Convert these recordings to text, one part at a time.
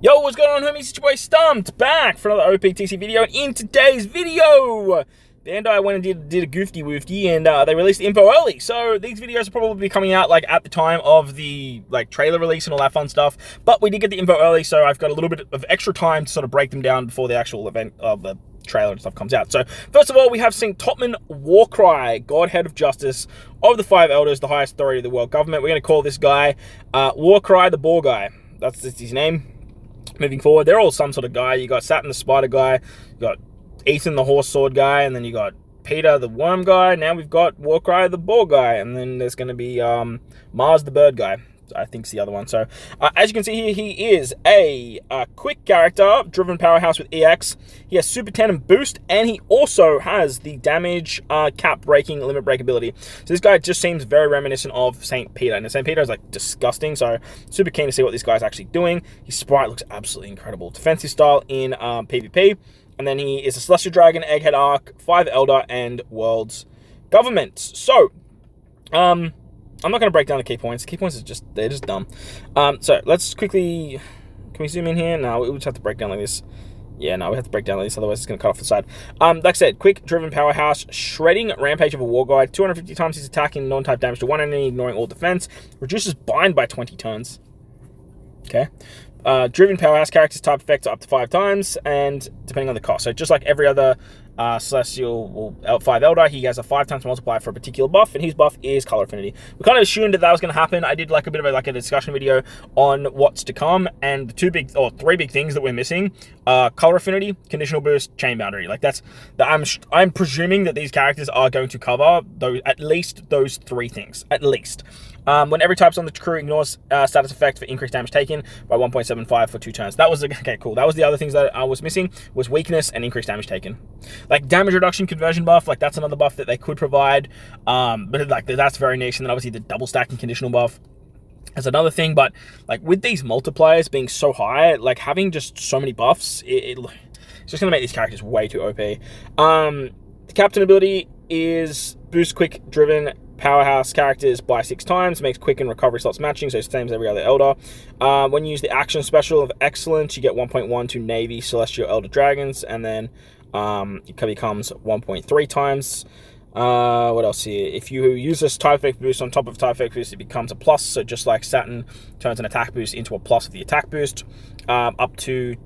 Yo, what's going on, homies? It's your boy Stumped, back for another OPTC video, and in today's video, Bandai went and did a goofy-woofy, and they released the info early, so these videos will probably be coming out, at the time of the, trailer release and all that fun stuff, but we did get the info early, so I've got a little bit of extra time to sort of break them down before the actual event of the trailer and stuff comes out. So, first of all, we have seen Topman WARCRY, Godhead of Justice, of the Five Elders, the highest authority of the world government. We're going to call this guy WARCRY the BOAR guy. That's his name. Moving forward, they're all some sort of guy. You got Saturn the Spider guy, you got Ethan the Horse Sword guy, and then you got Peter the Worm guy. Now we've got WARCRY the BOAR guy, and then there's going to be Mars the Bird guy. I think it's the other one. So, as you can see here, he is a quick character, driven powerhouse with EX. He has Super 10 and Boost, and he also has the damage cap breaking limit break ability. So this guy just seems very reminiscent of St. Peter, and St. Peter is disgusting, so super keen to see what this guy's actually doing. His sprite looks absolutely incredible. Defensive style in PvP, and then he is a Celestial Dragon, Egghead Arc, 5 Elder, and World's Government. So, I'm not going to break down the key points. Key points they're just dumb. So let's quickly, can we zoom in here? No, we just have to break down like this. Yeah, no, we have to break down like this, otherwise it's going to cut off the side. Like I said, quick, driven powerhouse, shredding rampage of a war guide, 250 times his attack in non-type damage to one enemy, ignoring all defense, reduces bind by 20 turns. Okay. Driven powerhouse characters type effects up to 5 times, and depending on the cost. So just like every other Celestial 5 Elder, he has a 5 times multiplier for a particular buff, and his buff is color affinity. We kind of assumed that was going to happen. I did a bit of a discussion video on what's to come, and the 3 big things that we're missing: color affinity, conditional boost, chain boundary. I'm presuming that these characters are going to cover at least those 3 things, at least. When every type's on the crew, ignores status effect for increased damage taken by 1.75 for 2 turns. That was okay, cool. That was the other things that I was missing, was weakness and increased damage taken. Damage reduction conversion buff, that's another buff that they could provide, but that's very niche. And then obviously the double stacking conditional buff is another thing. But with these multipliers being so high, having just so many buffs, it's just gonna make these characters way too OP. The captain ability is boost quick driven powerhouse characters by 6 times, makes quick and recovery slots matching, so same as every other Elder. When you use the action special of Excellence, you get 1.1 to Navy Celestial Elder Dragons, and then it becomes 1.3 times. What else here? If you use this type effect boost on top of type effect boost, it becomes a plus, so just like Saturn turns an attack boost into a plus of the attack boost, up to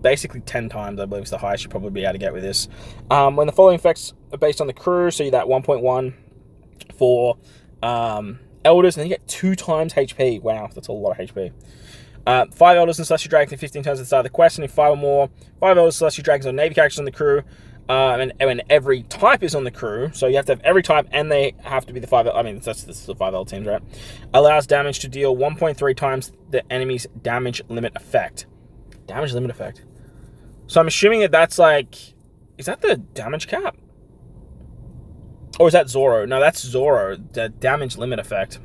basically 10 times, I believe is the highest you'll probably be able to get with this. When the following effects are based on the crew, so you that 1.1 for Elders, and then you get 2 times HP. Wow, that's a lot of HP. 5 Elders and Celestial Dragons in 15 turns at the start of the quest, and if 5 or more, 5 Elders, Celestial Dragons, or Navy characters on the crew, and every type is on the crew, so you have to have every type, and they have to be the 5, that's the 5 Elder teams, right? Allows damage to deal 1.3 times the enemy's damage limit effect. Damage limit effect. So I'm assuming that that's is that the damage cap? Or is that Zoro? No, that's Zoro, the damage limit effect.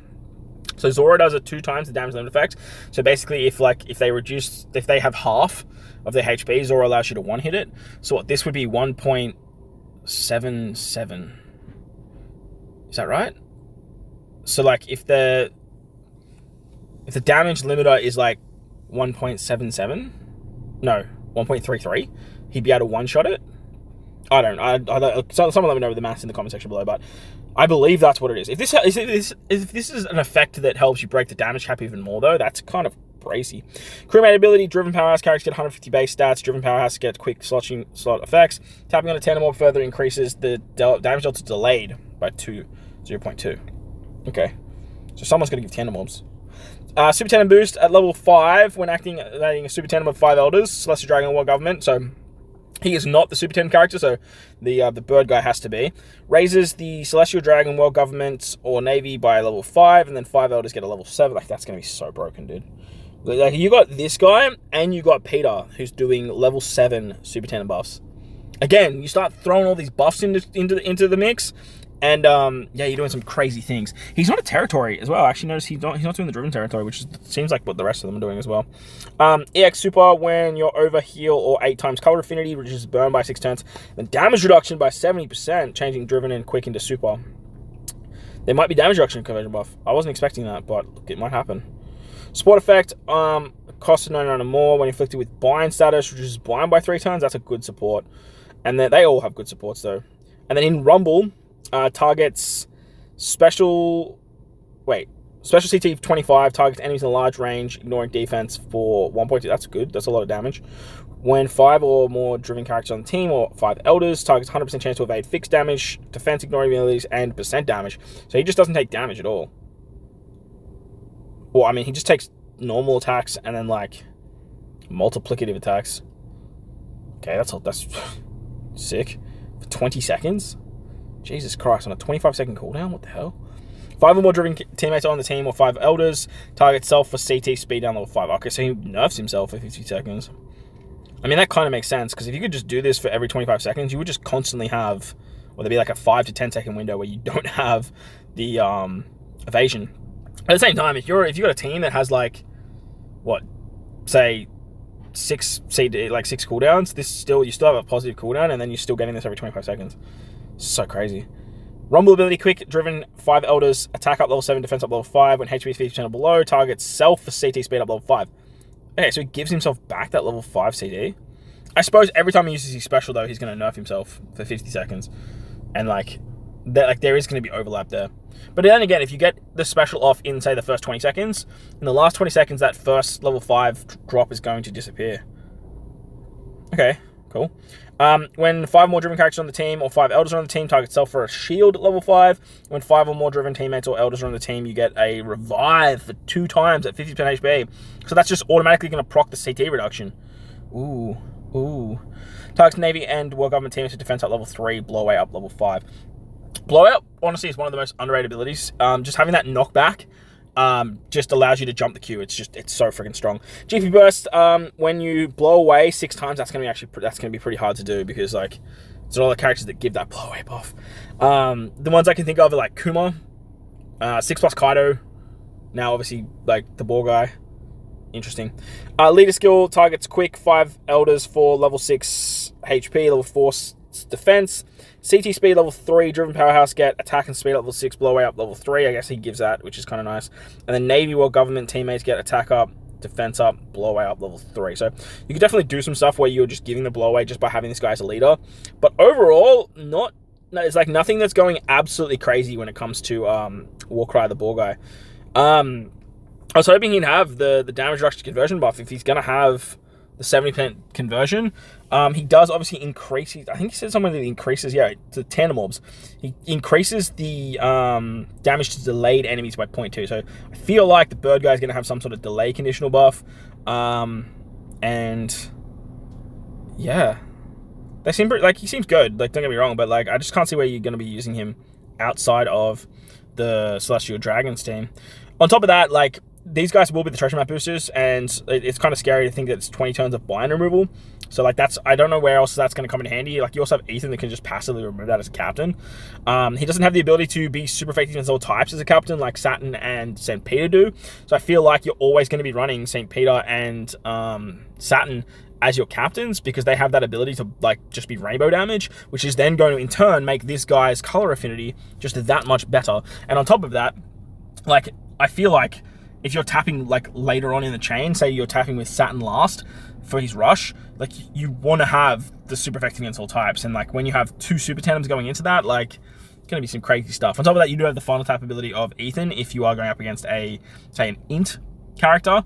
So Zoro does it 2 times the damage limit effect. So basically, if they have half of their HP, Zoro allows you to 1-hit it. So what, this would be 1.77. Is that right? So if the damage limiter is 1.77, no, 1.33, he'd be able to 1-shot it. I don't know. Someone let me know the maths in the comment section below, but I believe that's what it is. If this is an effect that helps you break the damage cap even more, though, that's kind of crazy. Crewmate ability, driven powerhouse characters get 150 base stats. Driven powerhouse get quick slot effects. Tapping on a 10 or more further increases the damage delta delayed by 0.2. Okay, so someone's going to give tandem mobs. Super Tandem boost at level 5 when acting a Super Tandem of 5 Elders, Celestial Dragon War Government. So he is not the Super 10 character, so the bird guy has to be. Raises the Celestial Dragon World Government or Navy by level 5, and then 5 Elders get a level 7. That's going to be so broken, dude. You got this guy, and you got Peter, who's doing level 7 Super 10 buffs. Again, you start throwing all these buffs into the mix, and yeah, you're doing some crazy things. He's not a territory as well. I actually noticed he's not doing the driven territory, which seems like what the rest of them are doing as well. EX Super, when you're over heal or 8 times color affinity, reduces burn by 6 turns, then damage reduction by 70%, changing driven and quick into super. There might be damage reduction conversion buff. I wasn't expecting that, but look, it might happen. Support effect, costs 99 or more when inflicted with bind status, reduces bind by 3 turns. That's a good support. And then they all have good supports though. And then in Rumble, targets special CT 25, targets enemies in a large range, ignoring defense for 1.2. That's good. That's a lot of damage. When 5 or more driven characters on the team, or 5 elders, targets 100% chance to evade fixed damage, defense ignoring abilities, and percent damage. So he just doesn't take damage at all. Well, I mean, he just takes normal attacks and then like multiplicative attacks. Okay, that's sick. For 20 seconds? Jesus Christ, on a 25-second cooldown? What the hell? 5 or more driven teammates on the team, or 5 elders, target self for CT speed down level 5. Okay, so he nerfs himself for 50 seconds. I mean, that kind of makes sense, because if you could just do this for every 25 seconds, you would just constantly have, or there'd be like a 5 to 10 second window where you don't have the evasion. At the same time, if you got a team that has like, what, say 6 CD, like 6 cooldowns, you still have a positive cooldown, and then you're still getting this every 25 seconds. So crazy. Rumble ability, quick driven 5 elders, attack up level 7, defense up level 5. When HP is 50% or below, targets self for CT speed up level 5. Okay, so he gives himself back that level 5 CD. I suppose every time he uses his special though, he's going to nerf himself for 50 seconds, and there is going to be overlap there. But then again, if you get the special off in, say, the first 20 seconds, in the last 20 seconds, that first level 5 drop is going to disappear. Okay, cool. When 5 more driven characters on the team, or 5 elders are on the team, target self for a shield at level 5. When 5 or more driven teammates or elders are on the team, you get a revive for 2 times at 50% HP. So that's just automatically going to proc the CT reduction. Ooh. Targets Navy and World Government teammates to defense at level 3, blowout up level 5. Blowout, honestly, is one of the most underrated abilities. Just having that knockback just allows you to jump the queue. It's so freaking strong. GP burst, when you blow away 6 times, that's gonna be pretty hard to do, because like there's all the characters that give that blow away buff. The ones I can think of are like Kuma, 6+ Kaido. Now obviously like the boar guy. Interesting. Leader skill, targets quick 5 elders for level 6 HP, level 4 defense. CT speed level 3, driven powerhouse get attack and speed level 6, blow away up level 3. I guess he gives that, which is kind of nice. And then Navy World Government teammates get attack up, defense up, blow away up level 3. So you could definitely do some stuff where you're just giving the blow away just by having this guy as a leader. But overall, it's like nothing that's going absolutely crazy when it comes to WARCRY the BOAR guy. I was hoping he'd have the damage reduction conversion buff if he's going to have the 70% conversion. He does obviously increase, I think he said something that increases, to tandem orbs. He increases the damage to delayed enemies by 0.2. So I feel like the bird guy is going to have some sort of delay conditional buff. And yeah, they seem like he seems good. Like, don't get me wrong, but like I just can't see where you're going to be using him outside of the Celestial Dragons team. On top of that, like, these guys will be the treasure map boosters, and it's kind of scary to think that it's 20 turns of bind removal. So like I don't know where else that's going to come in handy. Like, you also have Ethan that can just passively remove that as a captain. He doesn't have the ability to be super effective against all types as a captain like Saturn and St. Peter do. So I feel like you're always going to be running St. Peter and Saturn as your captains, because they have that ability to like just be rainbow damage, which is then going to in turn make this guy's color affinity just that much better. And on top of that, like, I feel like if you're tapping like later on in the chain, say you're tapping with Saturn last for his rush, like you want to have the super effective against all types. And like when you have 2 super tandems going into that, like it's going to be some crazy stuff. On top of that, you do have the final tap ability of Ethan if you are going up against say an int character.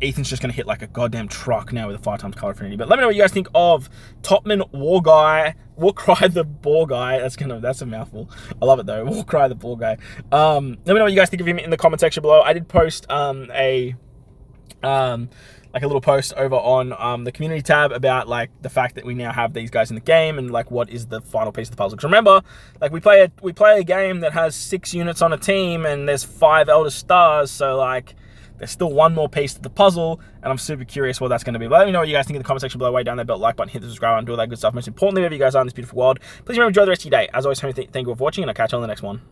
Ethan's just going to hit like a goddamn truck now with a 5 times color affinity. But let me know what you guys think of Topman WARCRY the BOAR guy. That's a mouthful. I love it though. WARCRY the BOAR guy. Let me know what you guys think of him in the comment section below. I did post a little post over on the community tab about like the fact that we now have these guys in the game, and like what is the final piece of the puzzle. Because remember, like we play a game that has 6 units on a team and there's 5 Elder Stars, so like there's still one more piece to the puzzle, and I'm super curious what that's going to be. But let me know what you guys think in the comment section below. Way down there, bell like button, hit the subscribe button, do all that good stuff. Most importantly, wherever you guys are in this beautiful world, please remember to enjoy the rest of your day. As always, thank you for watching, and I'll catch you on the next one.